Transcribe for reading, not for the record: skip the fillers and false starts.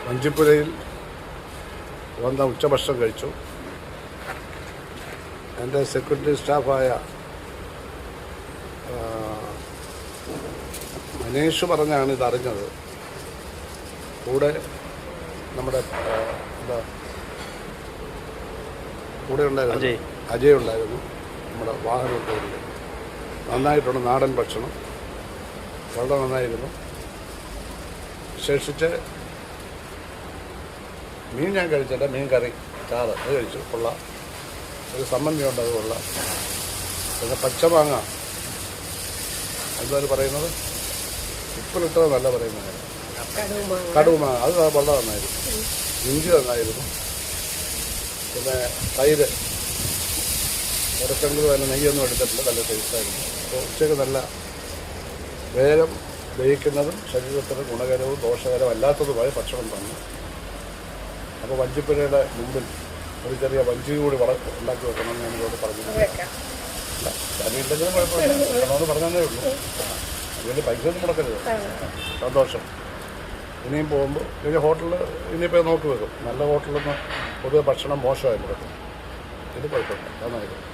വഞ്ചിപ്പുഴയിൽ വന്ന ഉച്ചഭക്ഷണം കഴിച്ചു. എൻ്റെ സെക്യൂരിറ്റി സ്റ്റാഫായ മനീഷ് പറഞ്ഞാണ് ഇതറിഞ്ഞത്. കൂടെ നമ്മുടെ കൂടെ ഉണ്ടായിരുന്നു അജയ് ഉണ്ടായിരുന്നു. നമ്മുടെ വാഹനത്തോടിൽ നന്നായിട്ടുണ്ട്. നാടൻ ഭക്ഷണം വളരെ നന്നായിരുന്നു. വിശേഷിച്ച് മീൻ ഞാൻ കഴിച്ചില്ല. മീൻ കറി ചാറ് അത് കഴിച്ചു, കൊള്ളാം. ഒരു സമ്മന്തിയുണ്ട്, അത് കൊള്ളാം. പിന്നെ പച്ചമാങ്ങ എന്താണ് പറയുന്നത്, ഉപ്പിലിട്ടത് നല്ല പറയുന്നത്, കടുമാങ്ങ അത് വളരെ നന്നായിരുന്നു. ഇഞ്ചി നന്നായിരുന്നു. പിന്നെ തൈര് ഇടയ്ക്കെങ്കിലും തന്നെ നെയ്യൊന്നും എടുത്തിട്ടില്ല, നല്ല ടേസ്റ്റായിരുന്നു. അപ്പോൾ ഉച്ചയ്ക്ക് നല്ല വേഗം ദഹിക്കുന്നതും ശരീരത്തിന് ഗുണകരവും ദോഷകരവും അല്ലാത്തതുമായ ഭക്ഷണം തന്നു. അപ്പോൾ വഞ്ചിപ്പുഴയുടെ മുമ്പിൽ ഒരു ചെറിയ വഞ്ചി കൂടി ഉണ്ടാക്കി വെക്കണമെന്ന് ഞാനിവിടെ പറഞ്ഞിട്ടുണ്ട്. സമയമില്ലെങ്കിലും കുഴപ്പമില്ല, വേണമെന്ന് പറഞ്ഞതേ ഉള്ളൂ. അതിന് പൈസ ഒന്നും മുടക്കരുത്. സന്തോഷം. ഇനിയും പോകുമ്പോൾ ഇനി ഹോട്ടലിൽ ഇനിയിപ്പോൾ നോക്കി വെക്കും. നല്ല ഹോട്ടലൊന്നും പൊതുവെ ഭക്ഷണം മോശമായിരുന്നു. ഇത് കുഴപ്പമില്ല, നന്നായിരുന്നു.